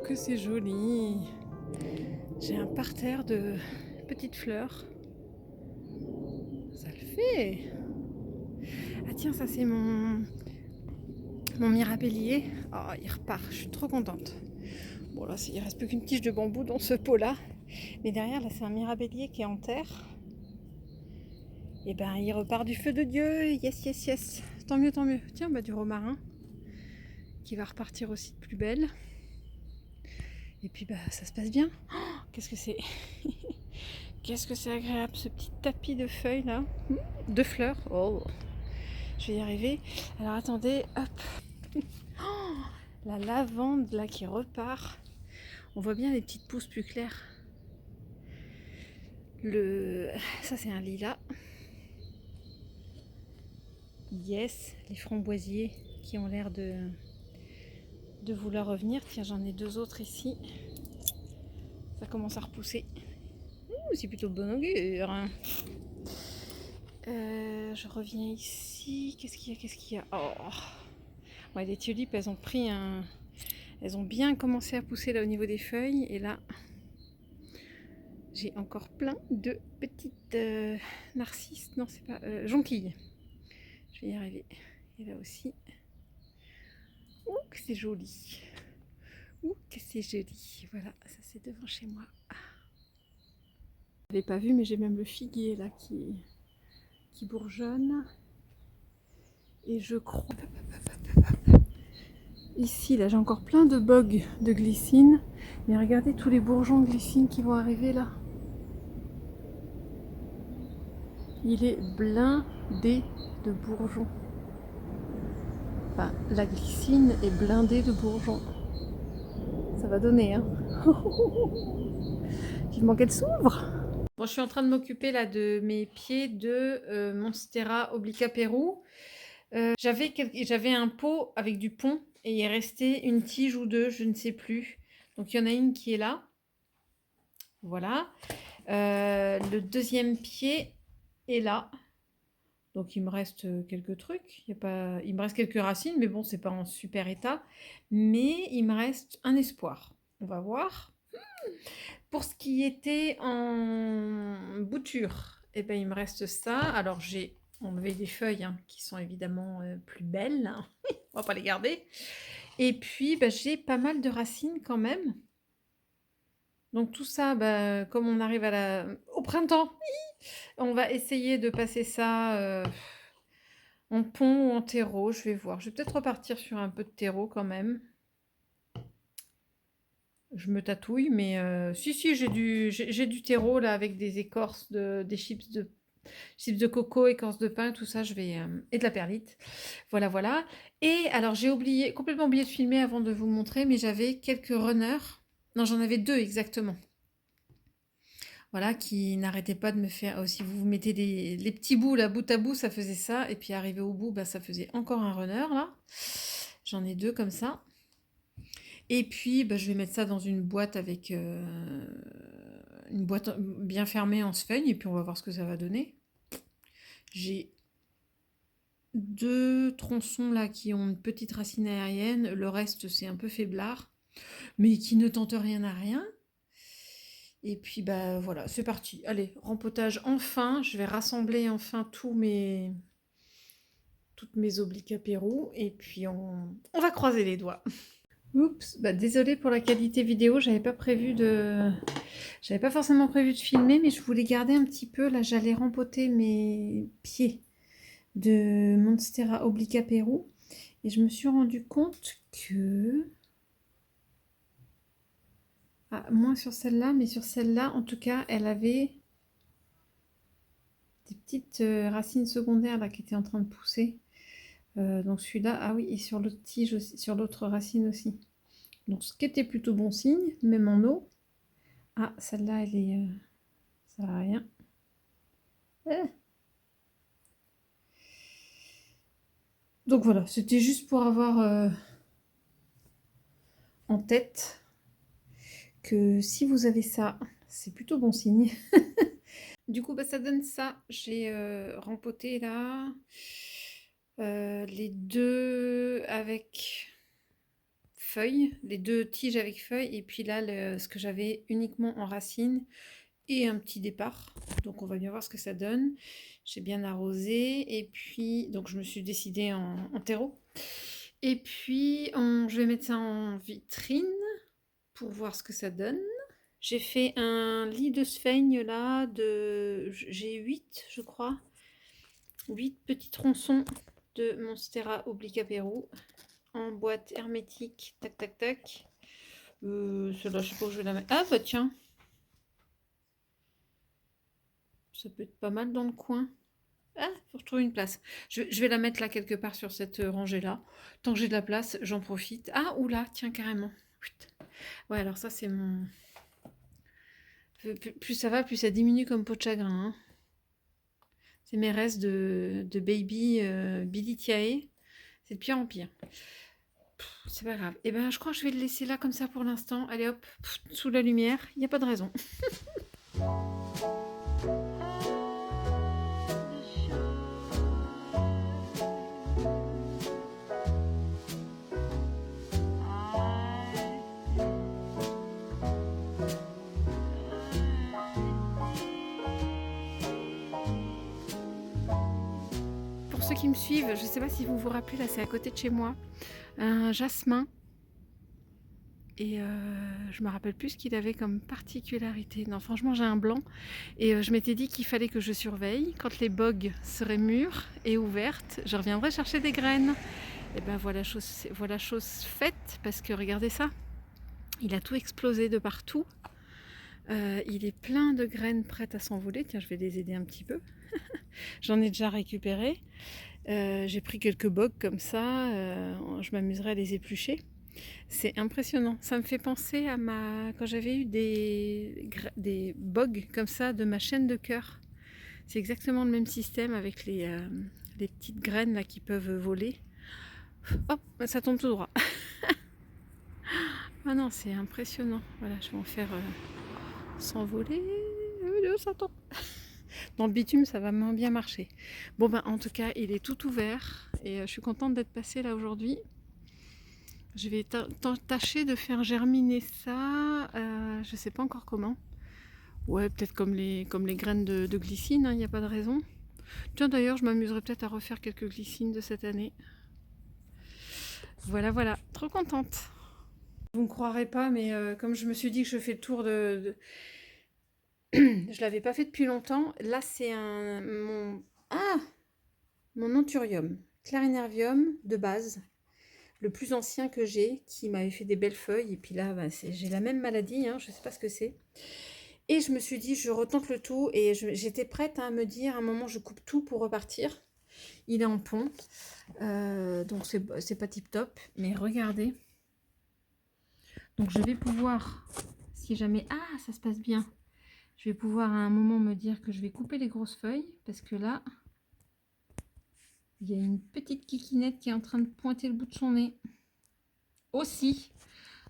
que c'est joli. J'ai un parterre de petites fleurs. Ça le fait. Ah tiens, ça c'est mon mirabellier. Oh, il repart, je suis trop contente. Bon là, il reste plus qu'une tige de bambou dans ce pot-là. Mais derrière, là, c'est un mirabellier qui est en terre. Et ben, il repart du feu de Dieu. Yes, yes, yes. Tant mieux, tant mieux. Tiens, bah, du romarin qui va repartir aussi de plus belle. Et puis, bah, ça se passe bien. Oh, qu'est-ce que c'est Qu'est-ce que c'est agréable, ce petit tapis de feuilles, là. De fleurs. Oh, je vais y arriver. Alors, attendez. Hop. Oh, la lavande, là, qui repart. On voit bien les petites pousses plus claires. Ça, c'est un lilas. Yes, les framboisiers qui ont l'air de vouloir revenir. Tiens, j'en ai deux autres ici. Ça commence à repousser. C'est plutôt de bon augure. Je reviens ici. Qu'est-ce qu'il y a Oh, ouais, les tulipes, elles ont pris un... Elles ont bien commencé à pousser là au niveau des feuilles. Et là, j'ai encore plein de petites narcisses. Non, c'est pas... jonquilles. Je vais y arriver. Et là aussi. Ouh, que c'est joli. Ouh, que c'est joli. Voilà, ça c'est devant chez moi. Je ne l'ai pas vu, mais j'ai même le figuier là qui bourgeonne. Et je crois... Ici, là, j'ai encore plein de bogues de glycine. Mais regardez tous les bourgeons de glycine qui vont arriver là. Il est blindé de bourgeons. Enfin, la glycine est blindée de bourgeons. Ça va donner, hein. Vivement qu'elle s'ouvre. Bon, je suis en train de m'occuper là de mes pieds de Monstera obliqua Peru. J'avais un pot avec du pont et il est resté une tige ou deux, je ne sais plus. Donc il y en a une qui est là. Voilà. Le deuxième pied est là. Donc il me reste quelques trucs. Il me reste quelques racines, mais bon, c'est pas en super état. Mais il me reste un espoir. On va voir. Pour ce qui était en bouture, eh ben, il me reste ça. Alors j'ai enlevé des feuilles hein, qui sont évidemment plus belles. On va pas les garder. Et puis bah, j'ai pas mal de racines quand même. Donc tout ça, bah, comme on arrive au printemps, on va essayer de passer ça en pont ou en terreau. Je vais voir. Je vais peut-être repartir sur un peu de terreau quand même. Je me tatouille, mais si, j'ai du terreau là avec des écorces, des chips de coco, écorce de pain, tout ça, et de la perlite. Voilà, voilà. Et alors, j'ai complètement oublié de filmer avant de vous montrer, mais j'avais quelques runners. Non, j'en avais deux exactement. Voilà, qui n'arrêtaient pas de me faire... Si vous mettez les petits bouts, là, bout à bout, ça faisait ça. Et puis, arrivé au bout, bah, ça faisait encore un runner, là. J'en ai deux comme ça. Et puis, bah, je vais mettre ça dans une boîte avec une boîte bien fermée en sphène, et puis on va voir ce que ça va donner. J'ai deux tronçons là qui ont une petite racine aérienne, le reste c'est un peu faiblard, mais qui ne tente rien à rien. Et puis bah voilà, c'est parti. Allez, rempotage enfin, je vais rassembler enfin toutes mes obliques Pérou, et puis on va croiser les doigts. Oups, bah désolée pour la qualité vidéo, j'avais pas forcément prévu de filmer, mais je voulais garder un petit peu, là j'allais rempoter mes pieds de Monstera obliqua Peru, et je me suis rendu compte que, moins sur celle-là, mais sur celle-là en tout cas, elle avait des petites racines secondaires là qui étaient en train de pousser. Donc celui-là, ah oui, et sur l'autre tige aussi, sur l'autre racine aussi. Donc ce qui était plutôt bon signe, même en eau. Ah, celle-là, elle est... ça va rien. Donc voilà, c'était juste pour avoir en tête que si vous avez ça, c'est plutôt bon signe. Du coup, bah, ça donne ça. J'ai rempoté là les deux avec feuilles, les 2 tiges avec feuilles, et puis là, ce que j'avais uniquement en racines et un petit départ. Donc on va bien voir ce que ça donne. J'ai bien arrosé, et puis donc je me suis décidée en terreau. Et puis je vais mettre ça en vitrine pour voir ce que ça donne. J'ai fait un lit de sphaigne là, j'ai 8 je crois. 8 petits tronçons de Monstera obligaperu en boîte hermétique. Tac tac tac. Celle-là, je sais pas où je vais la mettre. Ah bah tiens, ça peut être pas mal dans le coin. Ah, faut que je trouve une place. Je vais la mettre là quelque part sur cette rangée là. Tant que j'ai de la place, j'en profite. Ah, oula, tiens carrément. Ouais, alors ça c'est mon... Plus ça va, plus ça diminue comme peau de chagrin. Hein. C'est mes restes de baby Billy Tiae. C'est de pire en pire. C'est pas grave. Et ben je crois que je vais le laisser là comme ça pour l'instant. Allez hop, sous la lumière. Il n'y a pas de raison. Pour ceux qui me suivent, je ne sais pas si vous vous rappelez, là c'est à côté de chez moi, un jasmin. Et je me rappelle plus ce qu'il avait comme particularité. Non, franchement, j'ai un blanc. Et je m'étais dit qu'il fallait que je surveille. Quand les bogues seraient mûres et ouvertes, je reviendrai chercher des graines. Et ben voilà chose faite, parce que regardez ça. Il a tout explosé de partout. Il est plein de graines prêtes à s'envoler. Tiens, je vais les aider un petit peu. J'en ai déjà récupéré. J'ai pris quelques bogues comme ça. Je m'amuserai à les éplucher. C'est impressionnant. Ça me fait penser à quand j'avais eu des bogues comme ça de ma chaîne de cœur. C'est exactement le même système avec les petites graines là qui peuvent voler. Hop, ça tombe tout droit. Ah non, c'est impressionnant. Voilà, je vais en faire s'envoler. Ça tombe. Dans le bitume, ça va moins bien marcher. Bon, ben, en tout cas, il est tout ouvert. Et je suis contente d'être passée là aujourd'hui. Je vais tâcher de faire germiner ça. Je sais pas encore comment. Ouais, peut-être comme les graines de glycine, il n'y a pas de raison. Tiens, d'ailleurs, je m'amuserais peut-être à refaire quelques glycines de cette année. Voilà, voilà. Trop contente. Vous ne me croirez pas, mais comme je me suis dit que je fais le tour je l'avais pas fait depuis longtemps. Là, c'est mon anthurium, clarinervium de base, le plus ancien que j'ai, qui m'avait fait des belles feuilles. Et puis là, bah, j'ai la même maladie, hein, je ne sais pas ce que c'est. Et je me suis dit, je retente le tout. Et j'étais prête à me dire, à un moment, je coupe tout pour repartir. Il est en pont, donc c'est pas tip top. Mais regardez. Donc je vais pouvoir, si jamais, ça se passe bien, je vais pouvoir à un moment me dire que je vais couper les grosses feuilles. Parce que là, il y a une petite kikinette qui est en train de pointer le bout de son nez. Aussi.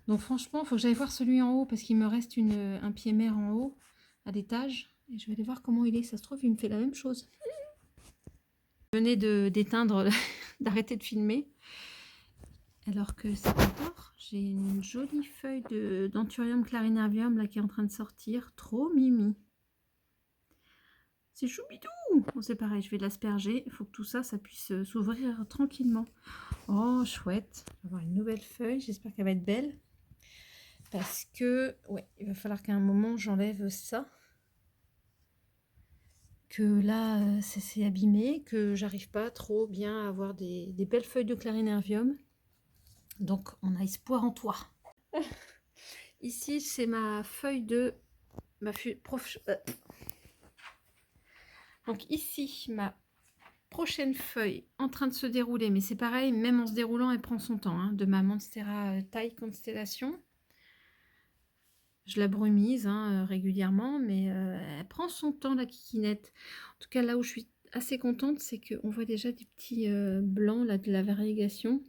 Donc franchement, il faut que j'aille voir celui en haut parce qu'il me reste un pied mère en haut à l'étage. Et je vais aller voir comment il est. Ça se trouve, il me fait la même chose. Je venais d'éteindre, d'arrêter de filmer. Alors que c'est pas tort. J'ai une jolie feuille d'Anthurium clarinervium là qui est en train de sortir. Trop mimi. C'est choubidou. Bon, c'est pareil, je vais l'asperger. Il faut que tout ça, ça puisse s'ouvrir tranquillement. Oh, chouette. On va avoir une nouvelle feuille. J'espère qu'elle va être belle. Parce que, ouais, il va falloir qu'à un moment, j'enlève ça. Que là, c'est abîmé. Que j'arrive pas trop bien à avoir des belles feuilles de clarinervium. Donc, on a espoir en toi. Ici, c'est ma feuille de... Donc ici, ma prochaine feuille en train de se dérouler. Mais c'est pareil, même en se déroulant, elle prend son temps. Hein, de ma Monstera taille constellation. Je la brumise régulièrement, mais elle prend son temps, la kikinette. En tout cas, là où je suis assez contente, c'est qu'on voit déjà des petits blancs là, de la variegation.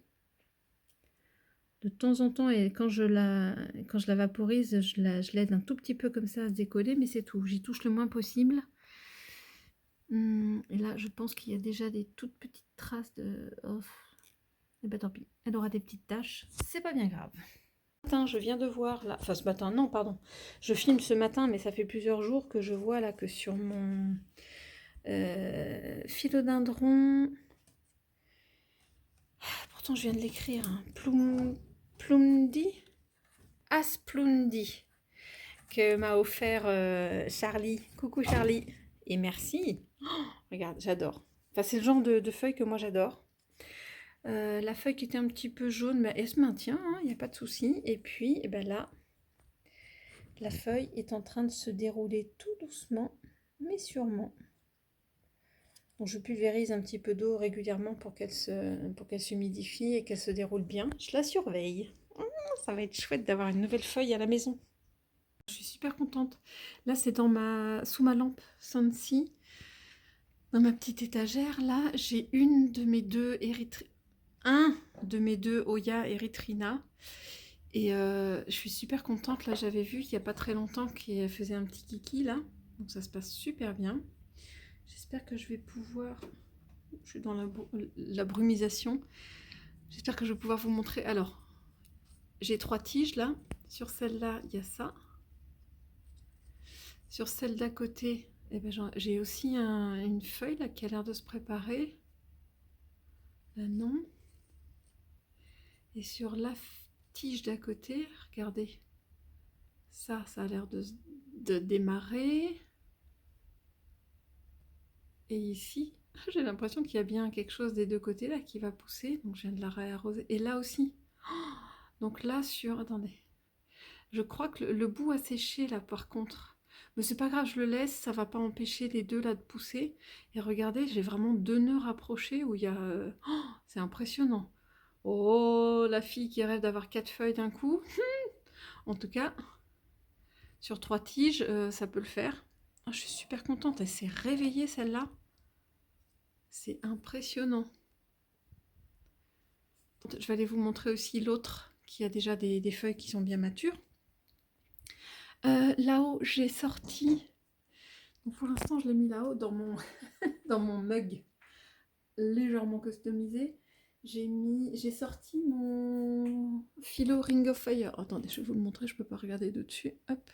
De temps en temps, et quand je la vaporise, je l'aide un tout petit peu comme ça à se décoller, mais c'est tout. J'y touche le moins possible. Et là, je pense qu'il y a déjà des toutes petites traces de... Oh. Et ben tant pis, elle aura des petites taches, c'est pas bien grave. Ce matin, je viens de voir là, enfin ce matin, non, pardon, je filme ce matin, mais ça fait plusieurs jours que je vois là que sur mon philodendron, pourtant je viens de l'écrire, hein, Plumdi, Asplundi, que m'a offert Charlie. Coucou Charlie, et merci. Oh, regarde, j'adore. Enfin, c'est le genre de feuille que moi j'adore. La feuille qui était un petit peu jaune, mais elle se maintient, il n'y a pas de souci. Et puis, et ben là, la feuille est en train de se dérouler tout doucement, mais sûrement. Donc je pulvérise un petit peu d'eau régulièrement pour qu'elle s'humidifie et qu'elle se déroule bien. Je la surveille. Ça va être chouette d'avoir une nouvelle feuille à la maison. Je suis super contente. Là, c'est sous ma lampe Sansi. Dans ma petite étagère, là, j'ai un de mes deux Oya Erythrina. Et je suis super contente. Là, j'avais vu il n'y a pas très longtemps qu'elle faisait un petit kiki, là. Donc ça se passe super bien. J'espère que je vais pouvoir... Je suis dans la brumisation. J'espère que je vais pouvoir vous montrer. Alors, j'ai 3 tiges, là. Sur celle-là, il y a ça. Sur celle d'à côté, eh ben, j'ai aussi une feuille là, qui a l'air de se préparer. Là, non. Et sur la tige d'à côté, regardez. Ça a l'air de démarrer. Et ici, j'ai l'impression qu'il y a bien quelque chose des deux côtés là qui va pousser. Donc je viens de la réarroser. Et là aussi. Donc là attendez. Je crois que le bout a séché là par contre. Mais c'est pas grave, je le laisse, ça va pas empêcher les deux là de pousser. Et regardez, j'ai vraiment 2 nœuds rapprochés où il y a... Oh, c'est impressionnant. Oh, la fille qui rêve d'avoir 4 feuilles d'un coup. En tout cas, sur 3 tiges, ça peut le faire. Oh, je suis super contente, elle s'est réveillée celle-là. C'est impressionnant. Je vais aller vous montrer aussi l'autre qui a déjà des feuilles qui sont bien matures. Là-haut, j'ai sorti... Donc pour l'instant, je l'ai mis là-haut dans mon, dans mon mug légèrement customisé. J'ai sorti mon Philo Ring of Fire. Attendez, je vais vous le montrer, je peux pas regarder de dessus. Hop.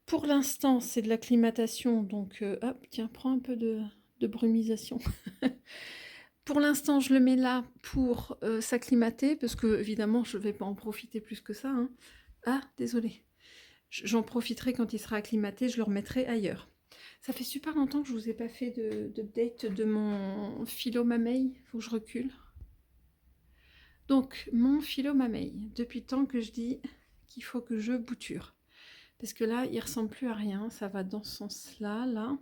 Pour l'instant, c'est de l'acclimatation, donc hop, tiens, prends un peu de brumisation. Pour l'instant, je le mets là pour s'acclimater, parce que évidemment, je ne vais pas en profiter plus que ça. Hein. Ah, désolé. J'en profiterai quand il sera acclimaté, je le remettrai ailleurs. Ça fait super longtemps que je ne vous ai pas fait d'update de mon Philo Mamei. Il faut que je recule. Donc, mon Philo Mamei, depuis le temps que je dis qu'il faut que je bouture. Parce que là, il ne ressemble plus à rien. Ça va dans ce sens-là, là.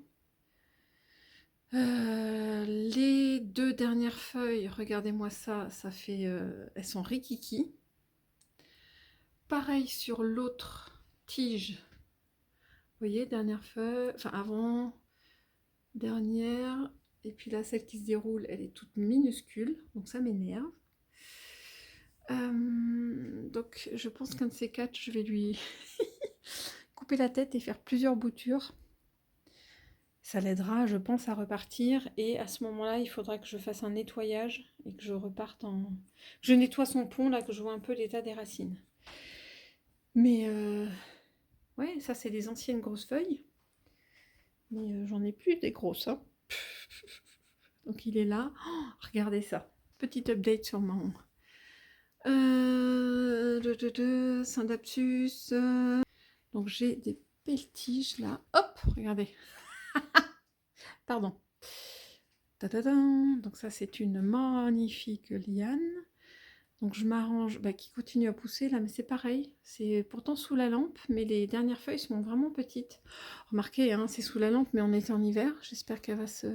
Les 2 dernières feuilles, regardez-moi ça, ça fait... elles sont rikiki. Pareil sur l'autre tige. Vous voyez, dernière feuille, enfin avant, dernière, et puis là, celle qui se déroule, elle est toute minuscule, donc ça m'énerve. Donc, je pense qu'un de ces 4, je vais lui couper la tête et faire plusieurs boutures. Ça l'aidera, je pense, à repartir, et à ce moment-là, il faudra que je fasse un nettoyage, et que je reparte en... Je nettoie son pont, là, que je vois un peu l'état des racines. Mais, ouais, ça, c'est des anciennes grosses feuilles. Mais j'en ai plus des grosses. Hein. Donc il est là. Oh, regardez ça. Petite update sur mon Syndapsus. Donc j'ai des belles tiges là. Hop, regardez. Pardon. Donc ça c'est une magnifique liane. Donc je m'arrange, qui continue à pousser là, mais c'est pareil. C'est pourtant sous la lampe, mais les dernières feuilles sont vraiment petites. Remarquez, hein, c'est sous la lampe, mais on est en hiver. J'espère qu'elle va se...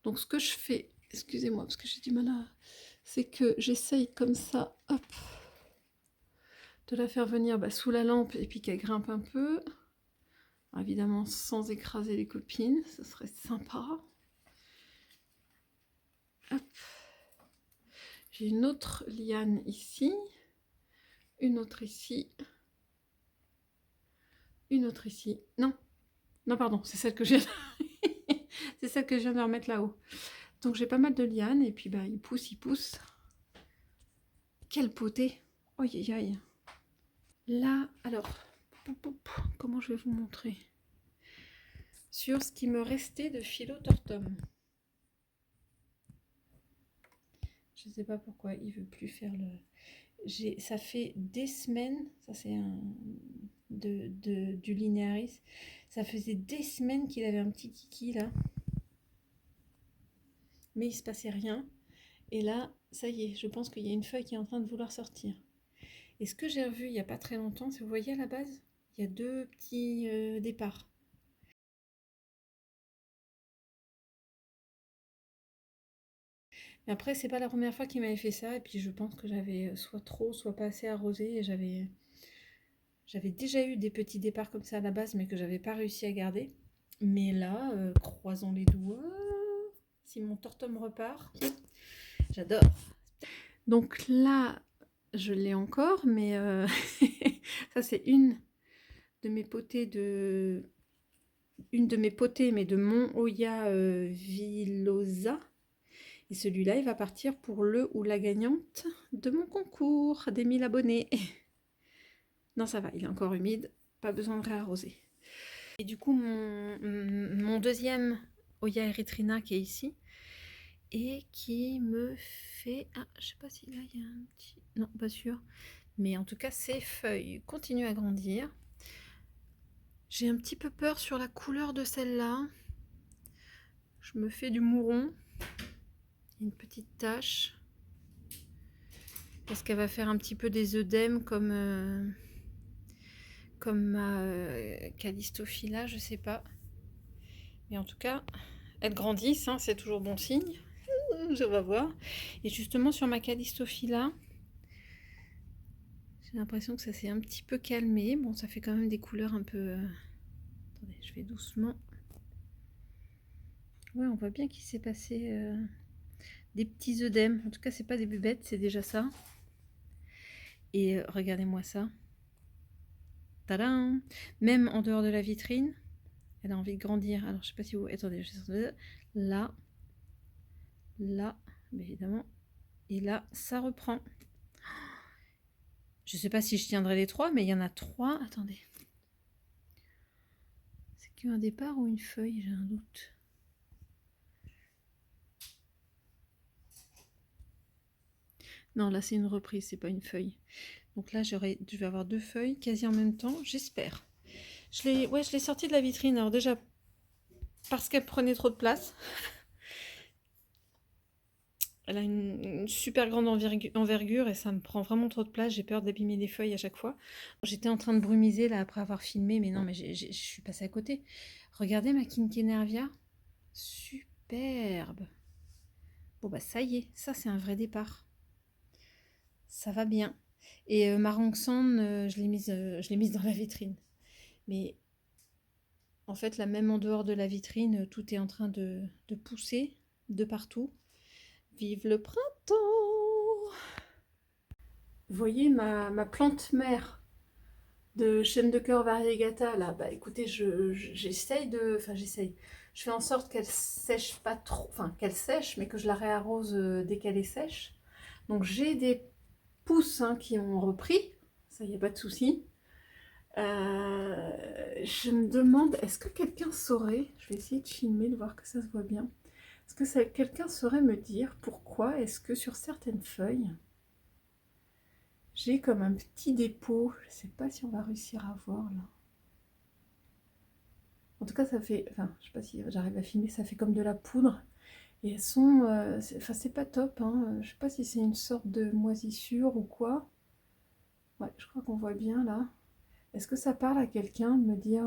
Donc ce que je fais, excusez-moi, parce que j'ai du mal à... C'est que j'essaye comme ça, hop, de la faire venir sous la lampe et puis qu'elle grimpe un peu. Alors, évidemment, sans écraser les copines, ce serait sympa. Hop. J'ai une autre liane ici, une autre ici, une autre ici. Non, non pardon, c'est celle que j'ai... c'est celle que je viens de remettre là-haut. Donc j'ai pas mal de lianes et puis bah il pousse. Quelle potée! Aïe aïe aïe! Là, alors, comment je vais vous montrer? Sur ce qui me restait de Philautortum. Je sais pas pourquoi il veut plus faire le... Ça fait des semaines, ça c'est du Linearis, ça faisait des semaines qu'il avait un petit kiki là, mais il se passait rien. Et là, ça y est, je pense qu'il y a une feuille qui est en train de vouloir sortir. Et ce que j'ai revu il n'y a pas très longtemps, c'est vous voyez à la base, il y a deux petits départs. Mais après, c'est pas la première fois qu'il m'avait fait ça, et puis je pense que j'avais soit trop, soit pas assez arrosé, et j'avais déjà eu des petits départs comme ça à la base, mais que j'avais pas réussi à garder. Mais là, croisons les doigts, si mon tortum repart, j'adore. Donc là, je l'ai encore, mais ça c'est une de mes potées mais de Mont Oya Villosa. Et celui-là, il va partir pour le ou la gagnante de mon concours des 1000 abonnés. Non, ça va, il est encore humide, pas besoin de réarroser. Et du coup, mon deuxième Oya Erythrina qui est ici, et qui me fait... Ah, je sais pas si là, il y a un petit... Non, pas sûr. Mais en tout cas, ses feuilles continuent à grandir. J'ai un petit peu peur sur la couleur de celle-là. Je me fais du mouron. Une petite tache. Est-ce qu'elle va faire un petit peu des œdèmes comme ma Callistophila, je sais pas. Mais en tout cas, elles grandissent, hein, c'est toujours bon signe. Je vais voir. Et justement sur ma Callistophila, j'ai l'impression que ça s'est un petit peu calmé. Bon, ça fait quand même des couleurs un peu... Attendez, je vais doucement. Ouais, on voit bien qu'il s'est passé des petits œdèmes. En tout cas, c'est pas des bubettes, c'est déjà ça. Et regardez-moi ça. Tadam! Même en dehors de la vitrine, elle a envie de grandir. Alors, je sais pas si vous... Attendez, là, là, évidemment. Et là, ça reprend. Je sais pas si je tiendrai les trois, mais il y en a trois. Attendez. C'est qu'un départ ou une feuille? J'ai un doute. Non, là, c'est une reprise, c'est pas une feuille. Donc là, je vais avoir deux feuilles quasi en même temps, j'espère. Je l'ai sortie de la vitrine. Alors déjà, parce qu'elle prenait trop de place. Elle a une super grande envergure et ça me prend vraiment trop de place. J'ai peur d'abîmer les feuilles à chaque fois. J'étais en train de brumiser là après avoir filmé, mais non, mais je suis passée à côté. Regardez ma Kinkenervia. Superbe. Bon bah ça y est, ça c'est un vrai départ. Ça va bien. Et ma Ranxan, je l'ai mise dans la vitrine. Mais en fait, là même en dehors de la vitrine, tout est en train de pousser de partout. Vive le printemps! Vous voyez ma plante mère de chêne de cœur variegata là, bah écoutez, j'essaye de... Enfin j'essaye. Je fais en sorte qu'elle sèche pas trop, enfin qu'elle sèche, mais que je la réarrose dès qu'elle est sèche. Donc j'ai des pousses hein, qui ont repris, ça y a pas de souci. Je me demande, est-ce que quelqu'un saurait, je vais essayer de filmer, de voir que ça se voit bien. Est-ce que quelqu'un saurait me dire pourquoi est-ce que sur certaines feuilles, j'ai comme un petit dépôt, je ne sais pas si on va réussir à voir là. En tout cas, ça fait, enfin, je ne sais pas si j'arrive à filmer, ça fait comme de la poudre. Et elles sont, enfin, c'est pas top, hein. Je ne sais pas si c'est une sorte de moisissure ou quoi. Ouais, je crois qu'on voit bien là. Est-ce que ça parle à quelqu'un de me dire...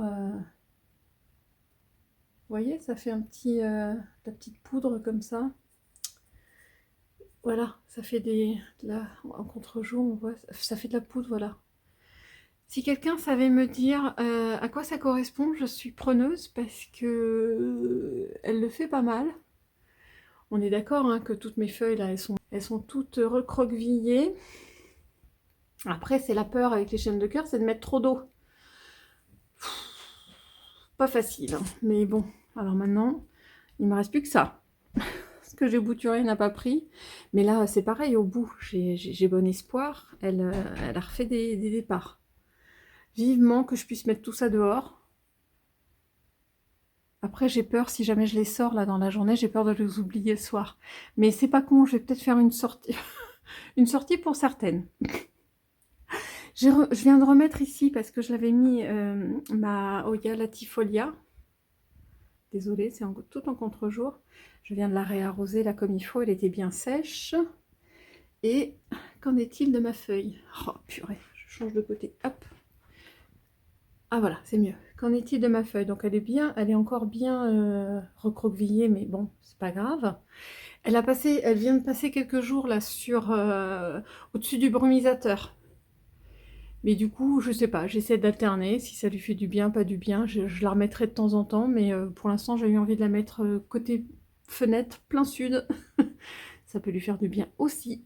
Vous voyez, ça fait un petit, de la petite poudre comme ça. Voilà, ça fait là, en contre-jour, on voit, ça fait de la poudre, voilà. Si quelqu'un savait me dire à quoi ça correspond, je suis preneuse parce que elle le fait pas mal. On est d'accord hein, que toutes mes feuilles là, elles sont toutes recroquevillées. Après, c'est la peur avec les chênes de cœur, c'est de mettre trop d'eau. Pas facile, hein. Mais bon. Alors maintenant, il me reste plus que ça. que j'ai bouturé n'a pas pris. Mais là, c'est pareil, au bout, j'ai bon espoir. Elle a refait des départs. Vivement que je puisse mettre tout ça dehors. Après, j'ai peur, si jamais je les sors là dans la journée, j'ai peur de les oublier le soir. Mais c'est pas con, je vais peut-être faire une sortie. Une sortie pour certaines. Je viens de remettre ici, parce que je l'avais mis, ma Oya Latifolia. Désolée, c'est tout en contre-jour. Je viens de la réarroser là comme il faut, elle était bien sèche. Et qu'en est-il de ma feuille? Oh purée, je change de côté, hop. Ah voilà, c'est mieux. Qu'en est-il de ma feuille? Donc elle est encore bien recroquevillée, mais bon, c'est pas grave. Elle vient de passer quelques jours là sur au-dessus du brumisateur. Mais du coup, je sais pas, j'essaie d'alterner, si ça lui fait du bien, pas du bien, je la remettrai de temps en temps, mais pour l'instant j'ai eu envie de la mettre côté fenêtre, plein sud. Ça peut lui faire du bien aussi.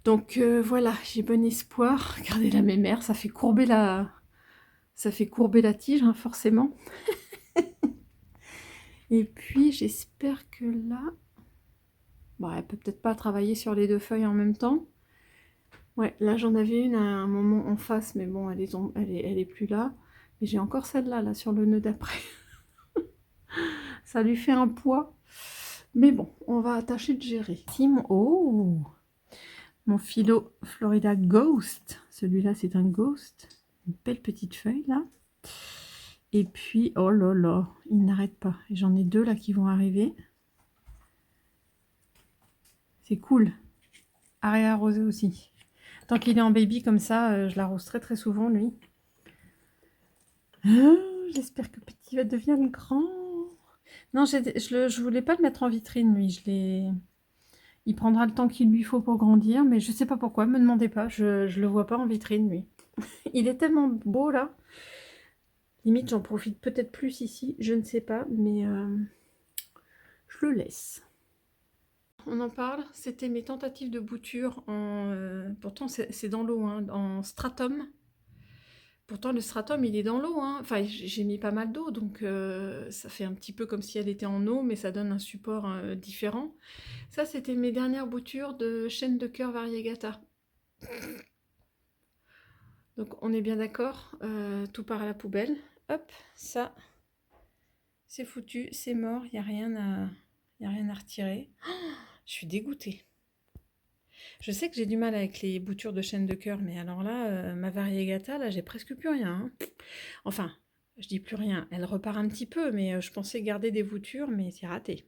Donc voilà, j'ai bon espoir. Regardez la mémère, ça fait courber la tige, hein, forcément. Et puis j'espère que là... Bon, elle peut peut-être pas travailler sur les 2 feuilles en même temps. Ouais, là j'en avais une à un moment en face, mais bon, elle est plus là. Mais j'ai encore celle-là, là, sur le nœud d'après. Ça lui fait un poids. Mais bon, on va tâcher de gérer. Oh, mon philo Florida Ghost. Celui-là, c'est un ghost. Une belle petite feuille, là. Et puis, oh là là, il n'arrête pas. Et j'en ai 2 là qui vont arriver. C'est cool. À réarroser aussi. Tant qu'il est en baby comme ça, je l'arrose très très souvent, lui. J'espère que petit va devenir grand. Non, je voulais pas le mettre en vitrine, lui. Il prendra le temps qu'il lui faut pour grandir, mais je sais pas pourquoi, me demandez pas. Je le vois pas en vitrine, lui. Il est tellement beau, là. Limite, j'en profite peut-être plus ici, je ne sais pas, mais je le laisse. On en parle, c'était mes tentatives de bouture en... pourtant, c'est dans l'eau, hein, en stratum. Pourtant, le stratum, il est dans l'eau, hein. Enfin, j'ai mis pas mal d'eau, donc ça fait un petit peu comme si elle était en eau, mais ça donne un support différent. Ça, c'était mes dernières boutures de chaîne de cœur variegata. Donc, on est bien d'accord, tout part à la poubelle. Hop, ça, c'est foutu, c'est mort, il n'y a rien à retirer. Oh, je suis dégoûtée. Je sais que j'ai du mal avec les boutures de chaîne de cœur, mais alors là, ma variegata, là, j'ai presque plus rien, hein. Enfin, je dis plus rien, elle repart un petit peu, mais je pensais garder des boutures, mais c'est raté.